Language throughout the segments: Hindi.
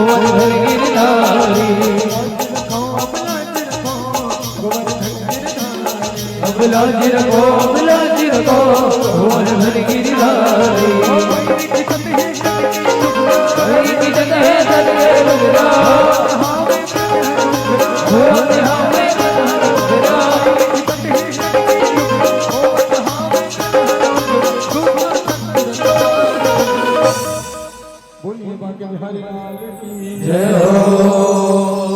गोवर्धन गिरधारी अब लाज रखो गोवर्धन गिरधारी हरि की जगह है सदगुरु गुजरात बोलिए बांके बिहारी लाल की जय हो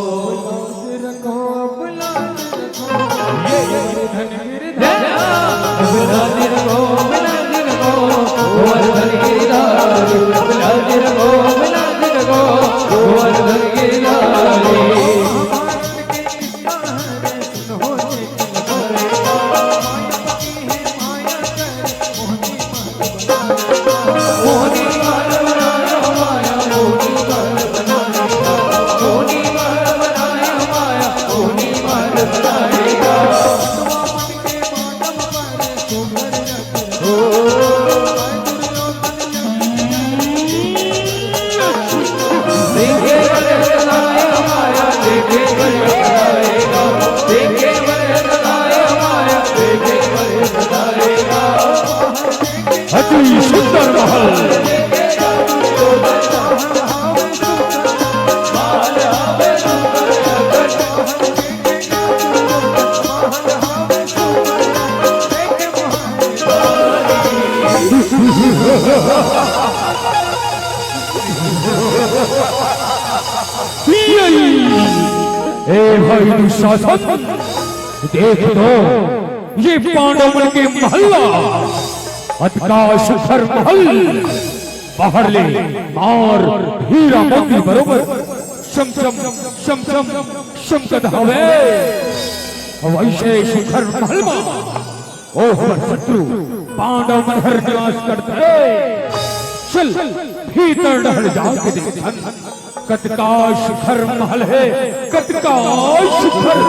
सुंदर महल ए भाई दुशासन देख दो ये पांडवों के महल्ला अतका शिखर महल बाहर ले और हीरा मोती बरोबर शम शम शम शम शमकत हवे वैसे शिखर महल में ओह शत्रु पांडव मनहर निवास करते चल भीतर डहर जाके देखन कतका शिखर महल है कतका शिखर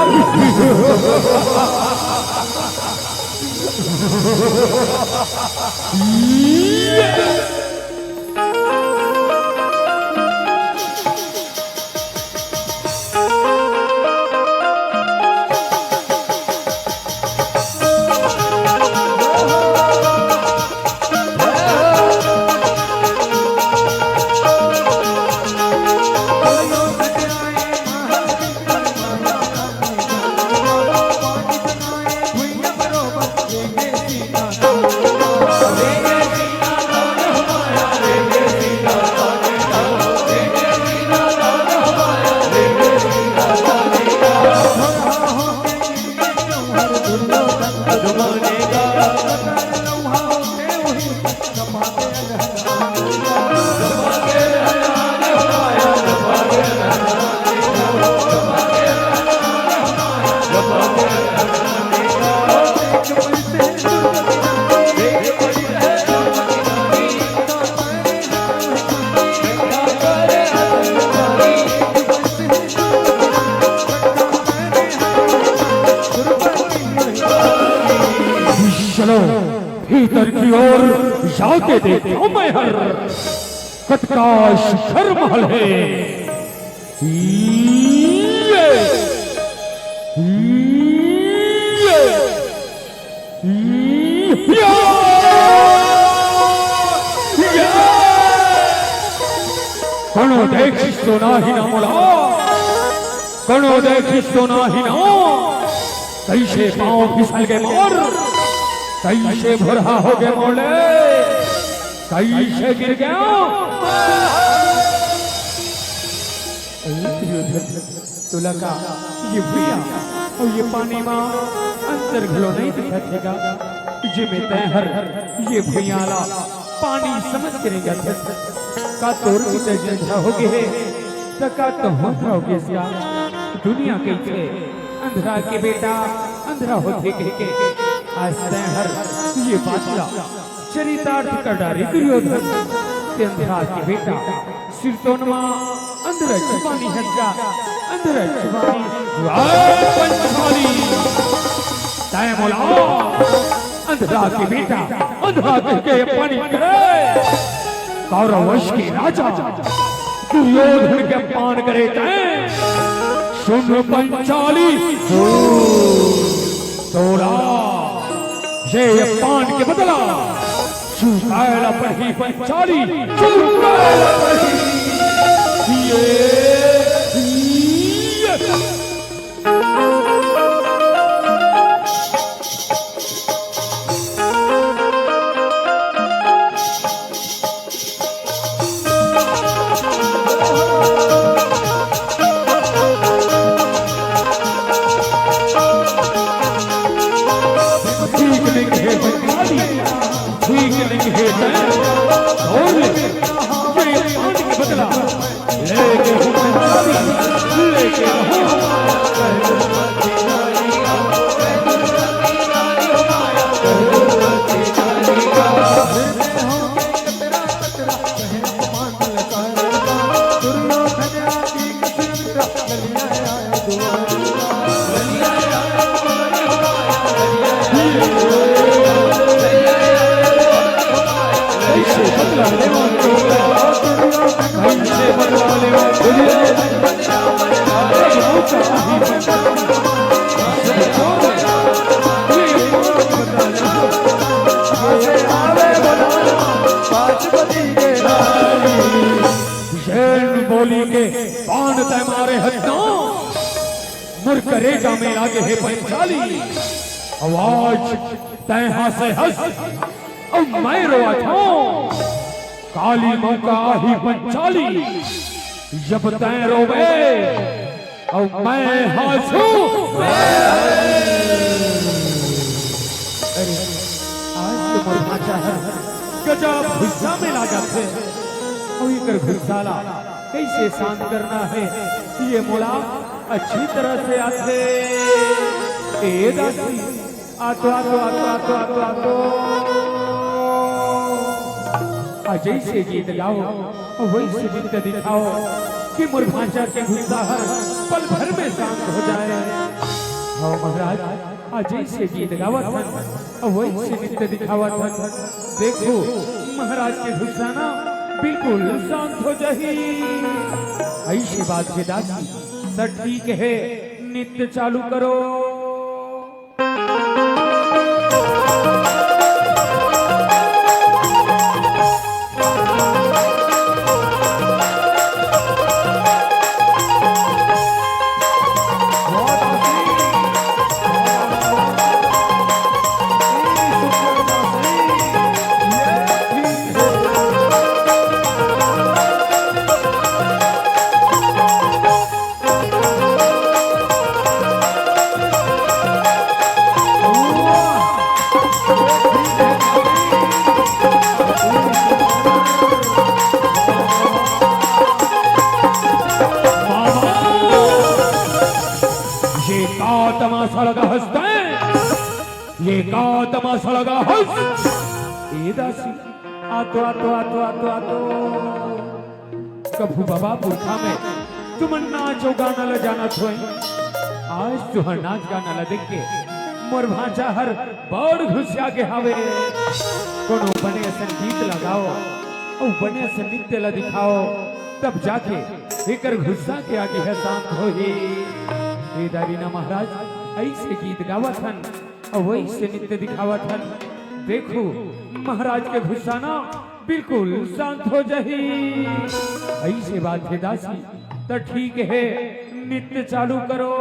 चलो भीतर की ओर जाके देखो मैं हर कतका शिखर महल है कणो देखी सोना ही ना मोला कणो देखी सोना ही ना कैसे पांव फिसल गए मोर कैसे भुरहा हो गए मोले कैसे गिर गया तुला का ये भैया और ये पानी में अंतर घलो नहीं दिखेगा जे में तहर ये भैयाला पानी समझ करेगा का तोर की तजन हो गए तो का तो हो गए सिया दुनिया के थे अंधरा के बेटा अंधरा होते के आज हर ये बातला चरितार्थ कर डारी दुर्योधन के अंधरा के बेटा सिरतोनमा अंधरा छुपानी हज्जा अंधरा छुपानी पंचमाली ताए मोला अंधरा के बेटा अंधरा के पानी करे कौरव वंश के राजा दुर्योधन के पान करे तैं सुन पंचाली तोरा ये पान के बदला चुकाएला पढ़ी पंचाली चुकाएला पढ़ी ये बोली के पान तय मारे हत्या मुर करेगा मेरा के हे पंचाली आवाज तय हंसे हंस अब मैं रोआ था काली मौका ही पंचाली जब तय रोवे अब मैं हंसू आज तो मोर भाचा है गजब गुस्सा में लागा थे और ये गुस्साला कैसे शांत करना है ये मोला अच्छी तरह से आते ए दासी आतो आतो आतो आतो आतो आतो अजय से गीत गाओ और वैसे नृत्य दिखाओ कि मोर भाषा के गुस्सा पल भर में शांत हो जाए। हाँ महाराज अजय से गीत गावा था और वैसे नृत्य दिखावा था। देखो महाराज के गुस्सा ना बिल्कुल शांत हो जाही। ऐसी बात के दासी सर ठीक है नित्य चालू करो। तमाशा लगा हंसता है ये का तमाशा लगा हंस ए दासी आतो आतो आतो आतो आतो कभू बाबा पुरखा में तुम नाचो गाना ल जाना थोई आज तुहर नाच गाना ल देख के मोर भांचा हर बड़ घुसिया के हावे कोनो बने संगीत लगाओ और बने से नृत्य ल दिखाओ तब जाके एकर गुस्सा के आगे है शांत होई। हे दारीना महाराज ऐसे गीत गावत हन और वैसे नृत्य दिखावत हन। देखो महाराज के गुस्सा ना बिल्कुल शांत हो जाही। ऐसे बात है दासी तो ठीक है नृत्य चालू करो।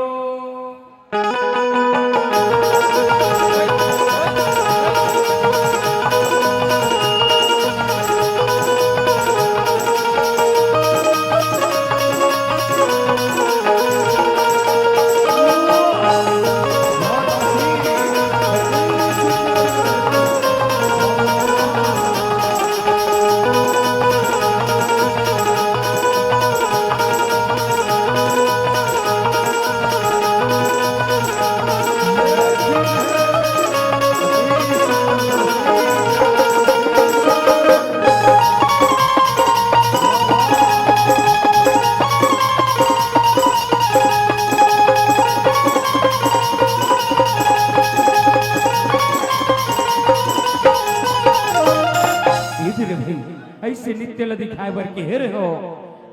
ऐसे नृत्य ल दिखाए बर के हेरे हो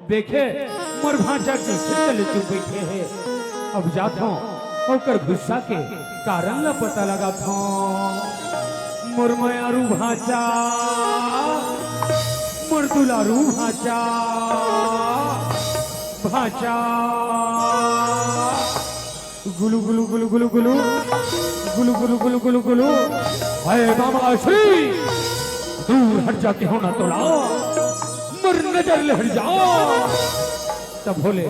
देखे मोर भांजा के चले चुप बैठे है। अब जाता होकर गुस्सा के कारण ला पता लगा था। मोर मायारू भांजा, मोर दुलारू भांजा, भांजा गुलू गुलू गुलू गुलू गुलू गुलू गुलू गुलू गुलू गुलू। हाय मामा श्री दूर हट जाके होना तोला, मर नजर ले हट जा। तब बोले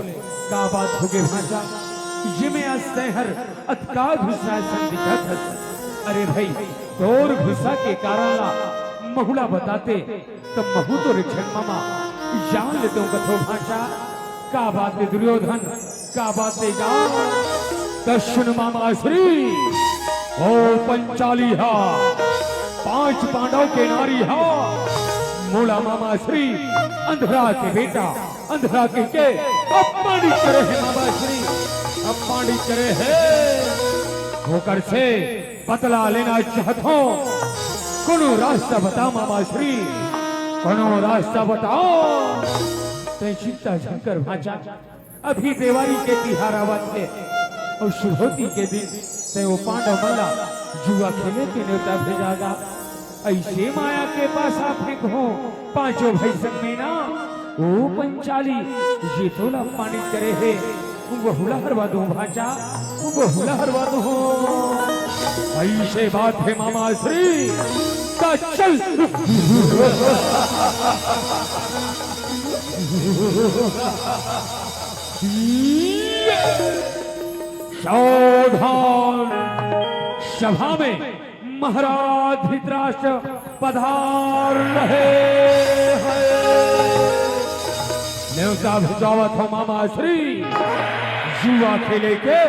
का बात हो गई भांजा, ये मैं हर अतका गुस्सा संदिग्ध था। अरे भाई तोर गुस्सा के कारण ला महुला बताते तब महू तो रिक्षण मामा जान लेते हूँ कथो भाषा। का बात है दुर्योधन, का बात है जा दर्शन मामा श्री ओ पंचाली हा 5 पांडव के नारी हा। मोला मामा श्री अंधरा के बेटा, अंधरा के अपमानित करे है मामा श्री, अपमानित करे है। होकर से बदला लेना चाहता हूं, कोनो रास्ता बता मामा श्री, कोनो रास्ता बताओ। ते चिंता शंकर भांजा अभी देवारी के तिहारावत है और शुभोती के दिन ते वो पांडव मल्ला जुआ खेले के न्योता भेजागा। ऐसे माया के पास आप फेंको 5 भाई संग में ना ओ पंचाली ये तो ला पानी करे है। बहुला हरवा दो भांजा, बहुला हरवा दो। ऐसे बात है मामा श्री का चल। सावधान, सभा में महाराज धृतराष्ट्र पधार रहे हैं। न्योता भिजवावत हो मामा श्री, जुआ खेले के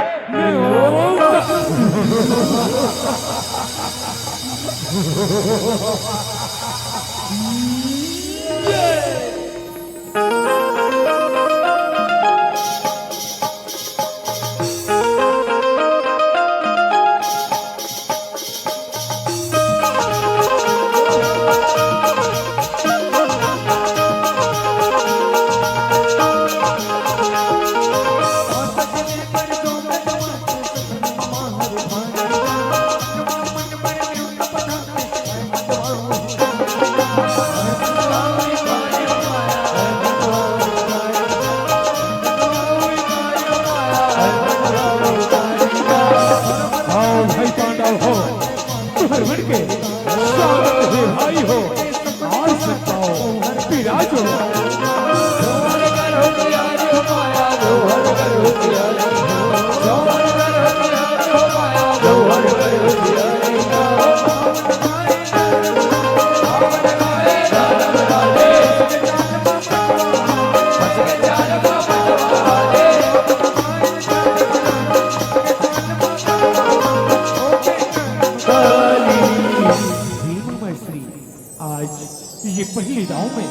पहली दाव में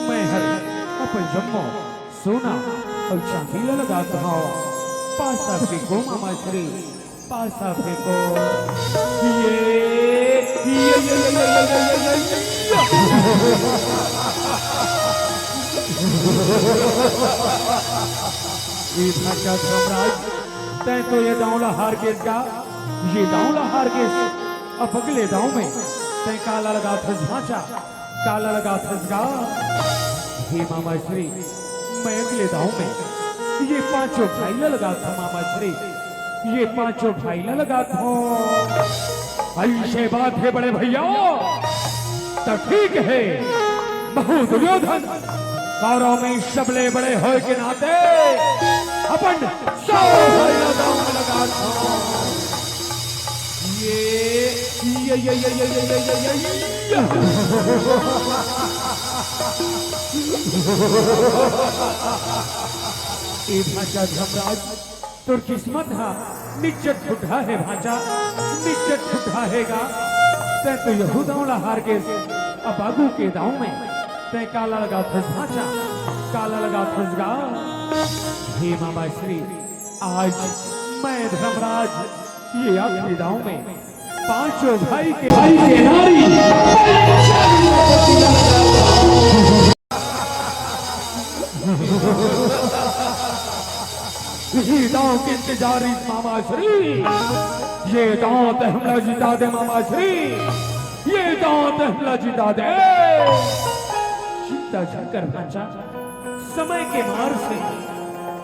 मैं हर अपन जम्मो सोना और चांदी लगाता हूँ। पासा फेंको मामा श्री, पासा फेंको। ये भाषा सम्राट तय तो ये दावला हार के का, ये दावला हार के अब अगले दाव में तय काला लगा था भाषा, काला लगा फंसगा। हे मामा श्री मैं अगले दाव में ये 5 भाई लगा था मामा श्री, ये 5 भाई लगा था। ऐसे बात है बड़े भैया तो ठीक है। बहु दुर्योधन कौरव में सबले बड़े हो के नाते अपन 100 भाई दाव में लगा था। भाषा धर्मराज तुर किस्मत हा निश्चित फुटा है भाषा, निश्चित फुटा हैगा। तै तो यहूदावला हार के अब आगू के दाव में तै काला लगा फंस भाषा, काला लगा फंसगा। हे मामा श्री आज मैं धर्मराज ये आखिरी दाव में 5 भाई के नारी ये दांव के इंतजारी मामा श्री, ये दांत हमला जिता दे मामा श्री, ये दांत हमला जिता दे। चिंता शंकर भांजा समय के मार से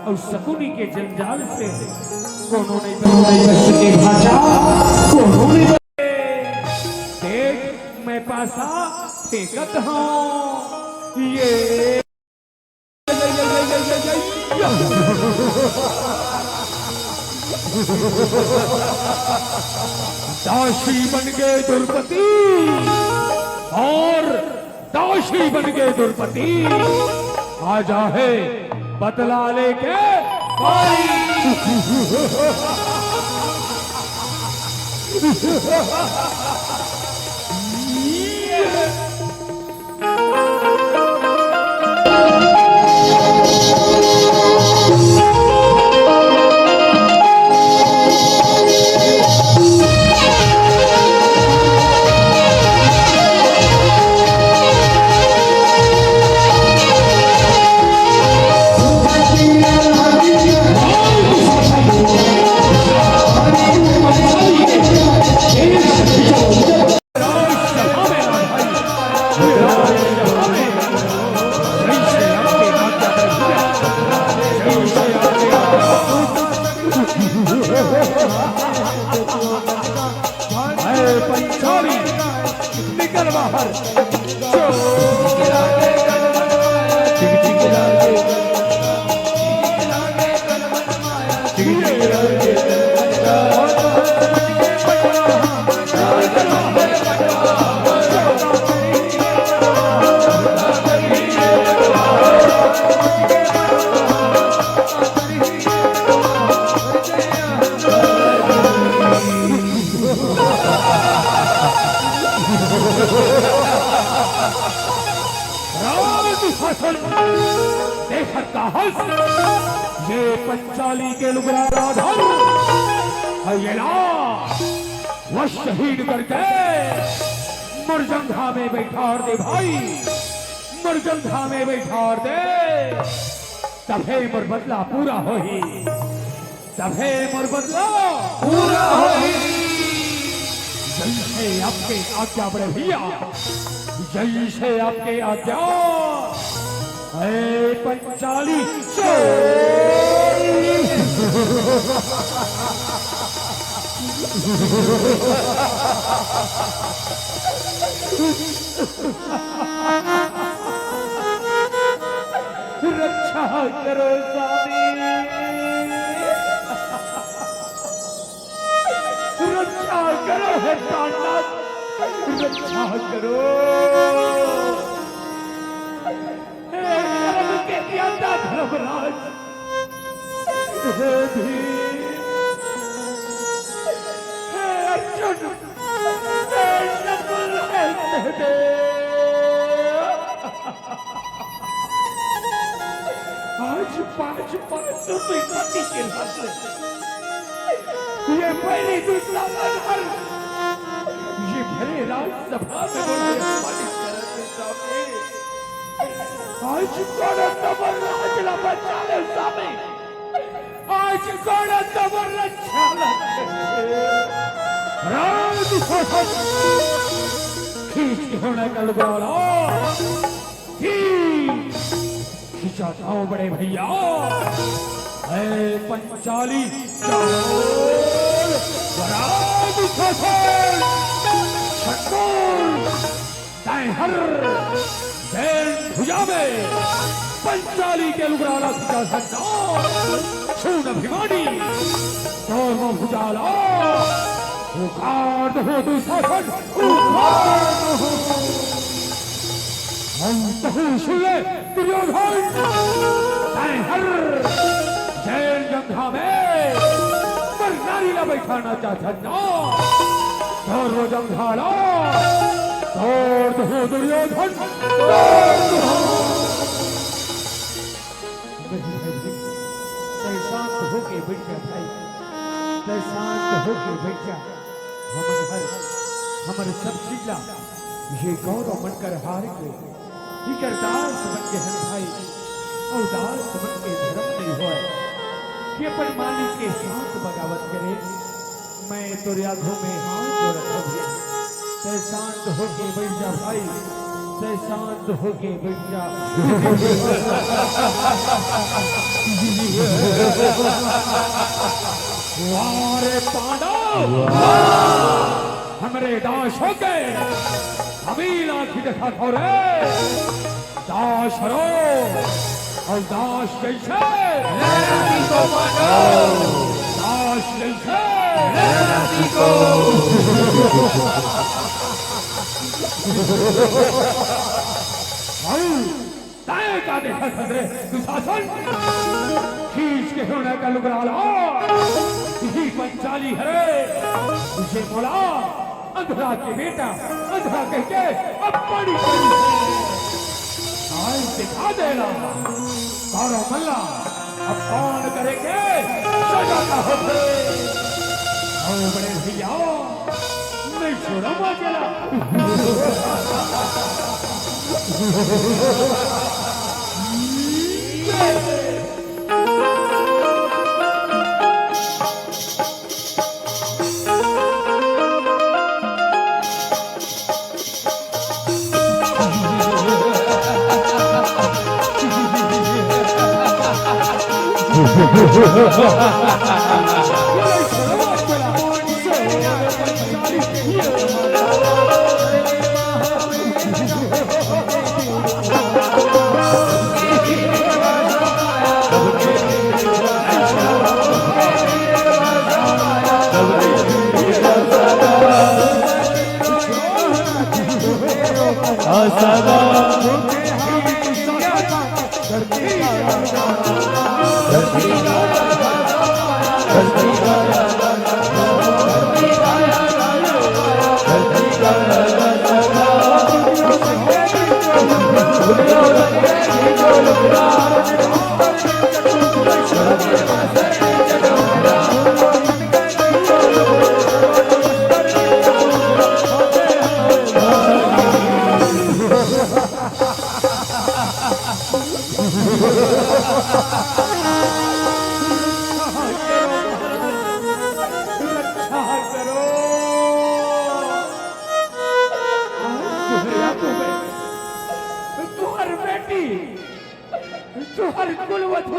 और शकुनी के जंजाल से कोनो नहीं बच सके भांजा, कोनो नहीं। देख मैं पासा फेंकत हूं ये दासी बन गए दुर्पति और दासी बन गए दुर्पति। आजा है बदला लेके निकल बाहर। ये पंचाली के लुगरा राधर वह शहीद करके मुरजंघा में बैठार दे भाई, मुरजंघा में बैठार दे। तभे मोर बदला पूरा होही, तभे मोर बदला पूरा होही। जैसे आपके आज्ञा बड़े भैया, जैसे आपके आज्ञा। ऐ पंचाली रक्षा करो स्वामी, रक्षा करो हे प्राणनाथ, रक्षा करो के प्यादा धर्मराज। हे भीम, हे अर्जुन, हे नकुल, हे सहदेव, आज 5-5 पति के हाथ ये पहले दूसरा मनहर ये भरे राज्यसभा में बोले आज कौन तबर राजला बचा ले सामे, आज कौन तबर रक्षा ले राज शासन खींच होने का लुगाड़ा खींचाता हूँ बड़े भैया। ऐ पंचाली चारों राज शासन शक्कर हर भुजा में पंचाली के लुगराला खिंचा सकता छून अभिमानी दोनों भुजाला उखाड़ हो तू शासन, उखाड़ हो अंत हो सुने दुर्योधन हर जैन गंगा में पर नारी ला बैठाना चाहता दोनों जंघाला हो दुर्योधन शांत होके बैठ जा भाई, शांत होके बैठ जा। हमारे सब जिला ये गौरव बनकर हार के करदास बन के हैं भाई। और दास मन के धर्म नहीं होए कि अपन मालिक के साथ बगावत करे। मैं तो आंखों में हाथ जोड़ रखूं, ते शांत होके बैठ जा भाई, ते शांत होके बैठ जा। वारे पांडव हमरे दास हो गए, हमील आंखी देखा खो रे दास रो और दास जैसे को मानो, दास जैसे को ताए का देखा खतरे दुशासन खींच के होने का लुगरा ला यही पंचाली हरे उसे बोला अंधरा के बेटा अंधरा कह के अब बड़ी आज दिखा देना सारो मल्ला अब कौन करेंगे सजा का होते और बड़े भैया नहीं छोड़ा माचला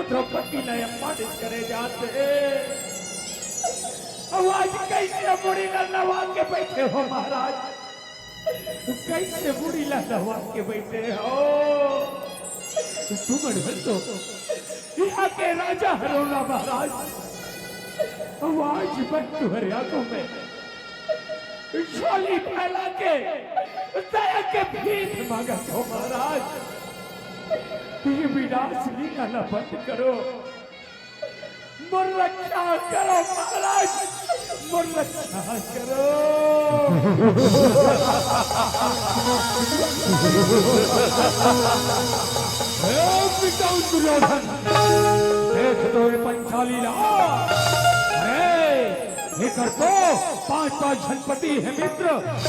द्रौपदी ने अपमानित करे जाते आज कैसे बुरी लड़वा के बैठे हो महाराज, कैसे बुरी लड़वा के बैठे हो तुम तो यहाँ के राजा हरोला महाराज। आज बन तुम्हारे आंखों में झोली फैला के दया के भीख मांगा हो महाराज। ये विनाश निकालना बंद करो, मुर रक्षा करो महाराज, मुर रक्षा करो। दुर्योधन देख तो ये पंचाली ला, अरे ये कर तो 5-5 जनपति है मित्र,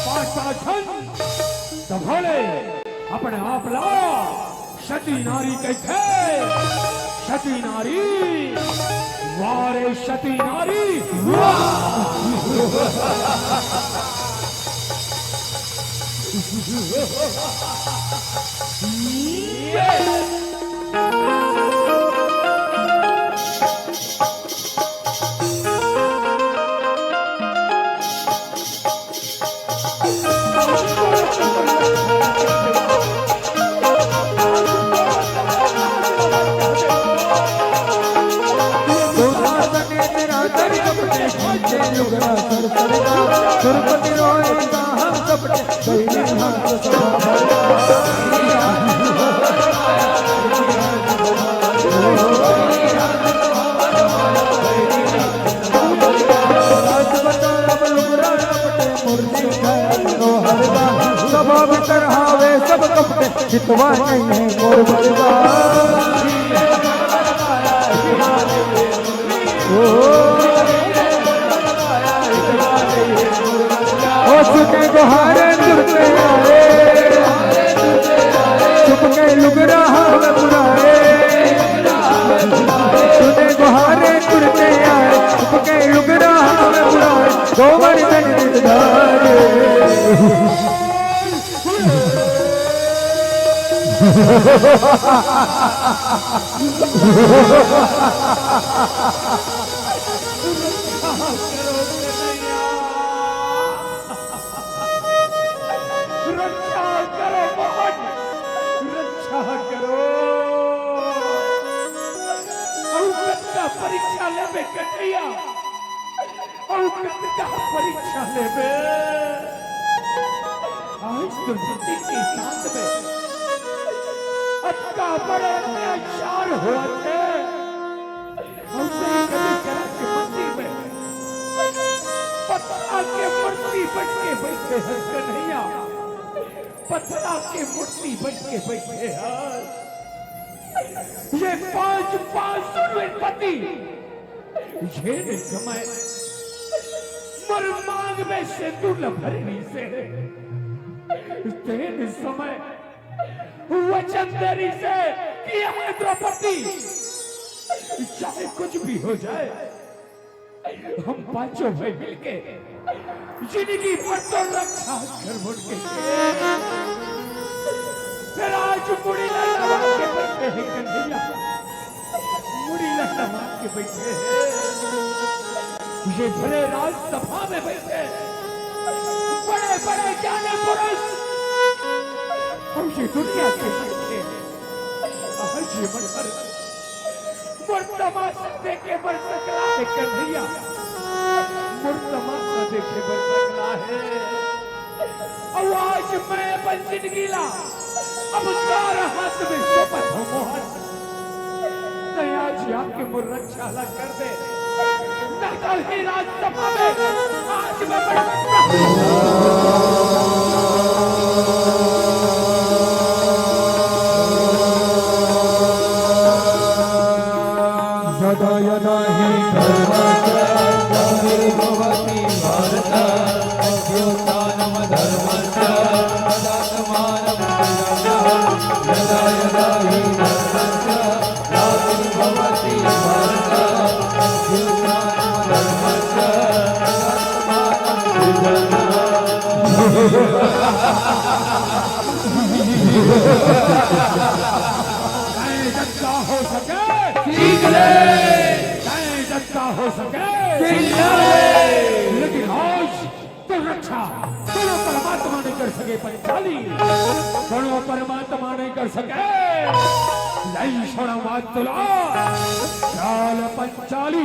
5-5 जन संभाले अपने आप ला। सती नारी कैसे सती नारी वारे सती नारी सुरपति रोए हम कपड़े सब भीतर हावे सब कपड़े चितवा नहीं मोर बलवा चुके गुहारे दुर्ते आए चुप के लुगरा हम बुराए रक्षा करो मोहन, रक्षा करो। औकत का परीक्षा लेबे कन्हैया, औकत का परीक्षा लेबे। आज दुर्गति के साथ में अटका बड़े अत्याचार हुआ थे। हमने कभी करा के मंदिर में पत्थर के मूर्ति बन के बैठे हैं कन्हैया, पत्थर के मूर्ति बन के बैठे हैं। ये पांच पति ये समय मर मांग में से भरनी से तेन समय वचन देरी से किया है द्रौपदी, चाहे कुछ भी हो जाए हम पांचों भाई मिलके जिंदगी पर तो रक्षा कर मुड़ के फिर आज मुड़ी लड़वा के बैठे हैं कन्हैया, मुड़ी लड़वा के बैठे हैं। ये भले राजसभा में बैठे बड़े बड़े ज्ञानी पुरुष और ये दुनिया के बैठे आज ये मनहर तमाशा देखे बर सकला है कन्हैया, तमाशा देखे बर सकला है। और आज मैं बन जिंदगी ला अब सारा हाथ में सोपत हो मोहन, दया जी आपके मुर रक्षा ला कर दे, न कल ही राजसभा में आज मैं बन सकता हूँ। यदा यदा हि धर्मस्य भवति भारत अभ्युत्थानं धर्मस्य तदात्मानं यदा यदा हि धर्मस्य भवति भारत अभ्युत्थानं धर्मस्य तदात्मानं हो सके हो सके लेकिन आज तो रक्षा दोनों परमात्मा नहीं कर सके, पंचाली दोनों परमात्मा नहीं कर सके। नहीं छोड़ा बात तुला चाल पंचाली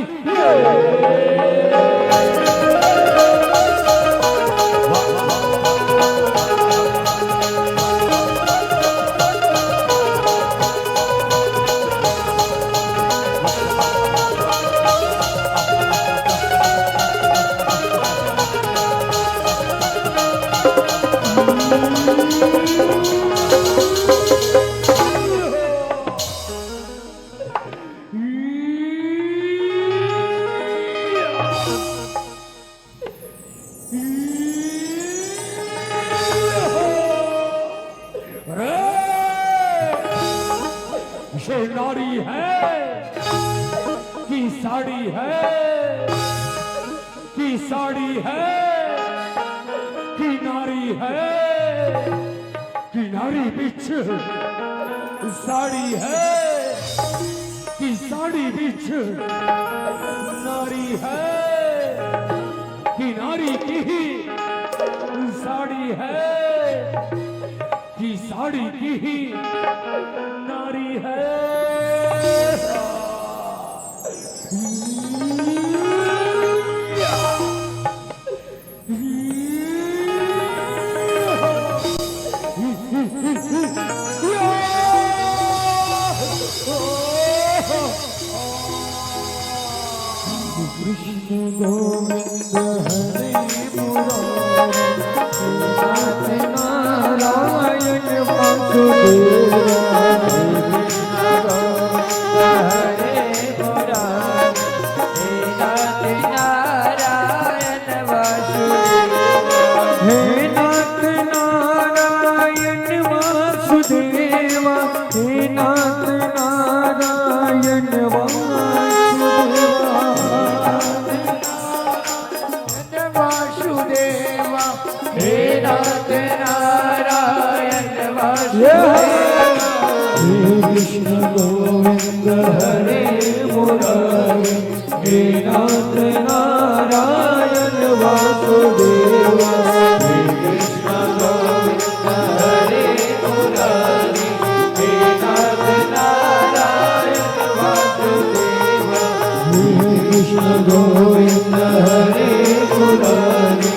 नारी है कि साड़ी है, कि साड़ी है कि नारी है, कि नारी बिच साड़ी है, कि साड़ी बिच नारी है, कि नारी की ही साड़ी है, कि साड़ी की ही नारी है। कृष्ण गोविंद हरे मुरारी नारायण वासुदेव हे नाथ नारायण वासुदेव गोविंद हरे मुरारी हे नाथ नारायण वासुदेवा हे कृष्ण गोविंद हरे मुरारी हे नाथ नारायण वासुदेवा हे कृष्ण गोविंद हरे मुरारी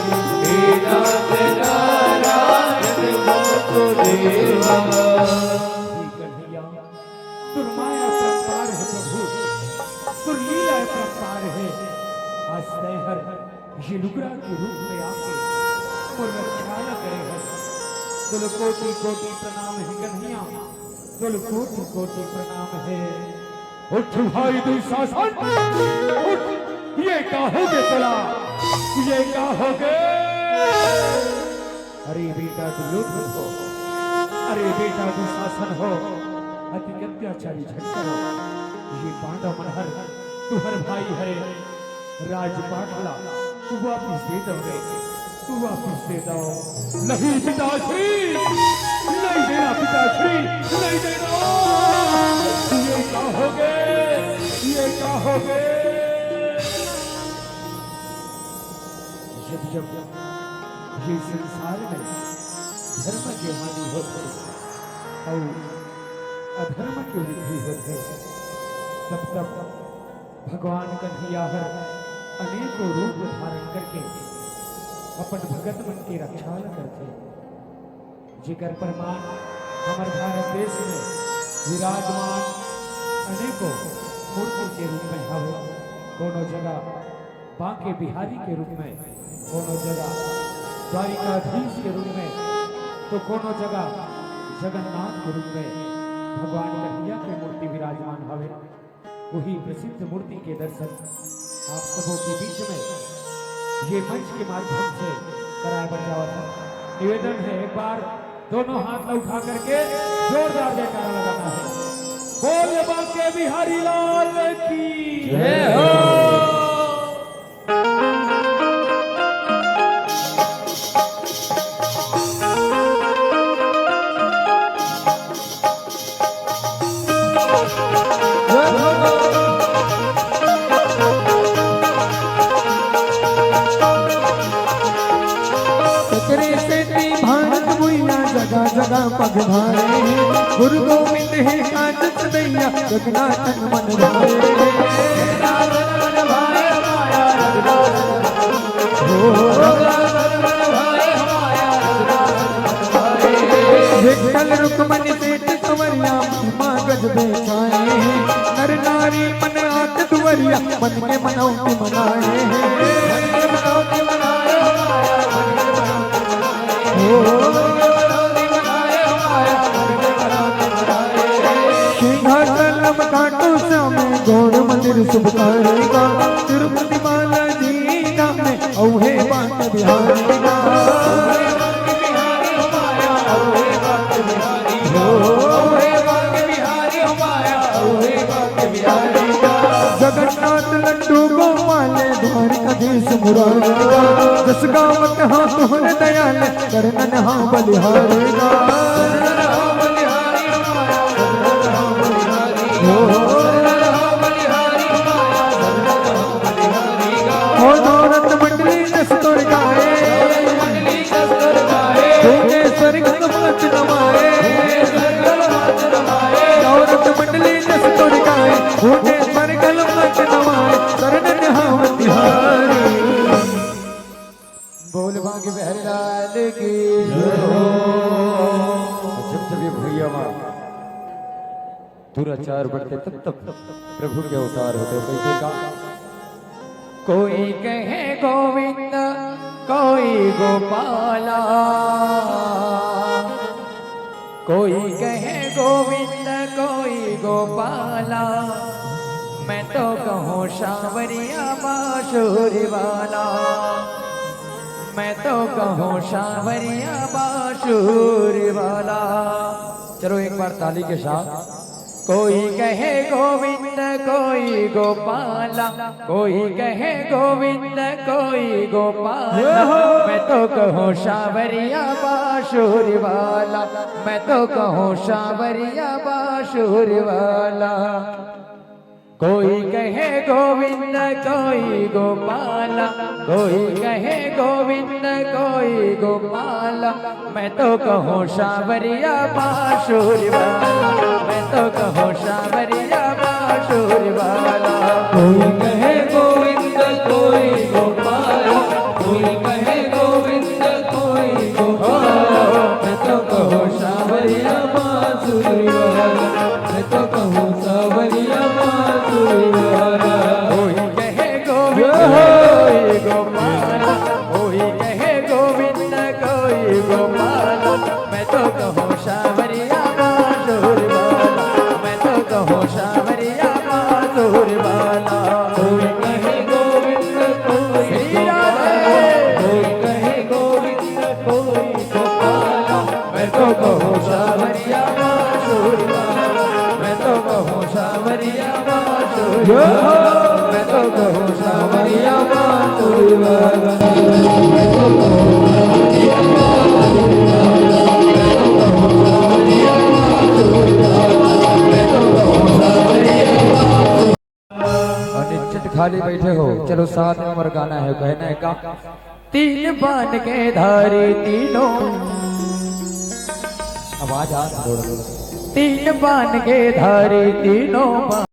हे नाथ नारायण वासुदेवा। दुर्माया परंपार है प्रभु, दुर्लीला परंपार है। आज हर ये लुगड़ा के रूप में आके और रक्षा न करे है। तुल कोटि कोटि प्रणाम है कन्हैया, तुल कोटि कोटि प्रणाम है। उठ भाई दुशासन उठ, ये कहोगे तुला, ये कहोगे। अरे बेटा दुर्योधन हो, अरे बेटा दुशासन हो, अति अत्याचारी झटका ये पांडव मनहर तुहर भाई हरे राजपाटला तू वापिस दे दो रे, तू वापिस दे दो। नहीं पिताश्री, नहीं देना पिताश्री, नहीं देना। ये कहोगे, ये कहोगे। जब जब ये संसार में धर्म के हानि होते और अधर्म की वृद्धि होते, तब तब भगवान कन्हैया अनेकों रूप धारण करके अपन भगत मन की रक्षा करते। जिगर प्रमाण हमारे भारत देश में विराजमान अनेकों मूर्ति के रूप में हवे। कोनो जगह बांके बिहारी के रूप में, कोनो जगह द्वारिकाधीश के रूप में, तो कोनो जगह जगन्नाथ के रूप में भगवान कन्हैया की मूर्ति विराजमान हवे। वही प्रसिद्ध मूर्ति के दर्शन आप सबों के बीच में ये मंच के माध्यम से कराया जावा था। निवेदन है एक बार दोनों हाथ उठा करके जोरदार जयकारा लगाना है। बोल बांके बिहारी लाल की जय हो। जगह पग भारे गुरु गोविंद है आदत दैया जगन्नाथन मन भारे विठल रुकमन सेठ कंवरिया माँ गज बेचाए नर नारी मन आत दुवरिया मन के मनौती मनाए काटो श्यामे गौर मंदिर शुभ करेगा तिरुपति बालाजी धाम में औहे बांक बिहारी का जगन्नाथ लड्डू गोपाल द्वारिकाधीश मुरारी का जस गावत हाँ तोहरे दयाल करनन हाँ बलिहारेगा नौरत मंडली दस्तुर गाए स्वर्ग समाच नमाए नौरत मंडली दस्तुर गाए स्वर्ग समाच नमाए शरण हावती हारी बोल भाग्य बहराल की जब ये भैया दुराचार बढ़ते तब तब प्रभु के अवतार होते। कैसे का कोई कहे गोविंद कोई गोपाला, कोई कहे गोविंद कोई गोपाला, मैं तो कहूँ सांवरिया बांसुरी वाला, मैं तो कहूँ सांवरिया बांसुरी वाला। चलो एक बार ताली के साथ कोई कहे गोविंद कोई गोपाला, कोई कहे गोविंद कोई गोपाला, मैं तो कहूँ शावरिया बांसुरी वाला, मैं तो कहूँ शावरिया बांसुरी वाला। कोई कहे गोविंद कोई गोपाला, कोई कहे गोविंद कोई गोपाला, मैं तो कहूँ शावरिया बांसुरी वाला, मैं तो कहूँ शावरिया बांसुरी वाला। कोई कहे गोविंद कोई गोपाला, कोई कहे गोविंद कोई गोपाला, मैं तो कहूँ शावरिया बांसुरी वाला, मैं तो कहूँ शावरिया बांसुरी वाला। कोई कहे गोविंद कोई गोपाला, कोई कहे गोविंद कोई गोपाला, मैं तो कहूँ शावरिया बांसुरी वाला, मैं तो कहूँ शावरिया बांसुरी वाला। कोई कहे गोविंद कोई गोपाला, कोई कहे गोविंद कोई गोपाला, मैं तो कहूँ शावरिया बांसुरी वाला, मैं तो कहूँ शावरिया बांसुरी वाला, मैं तो कहूँ शावरिया बांसुरी वाला। अनिश्चित खाली बैठे हो, चलो 7 नंबर गाना है, कहना है का तीन बाण के धारी तीनों, आवाज आ थोड़ा। तीन बाण के धारी तीनों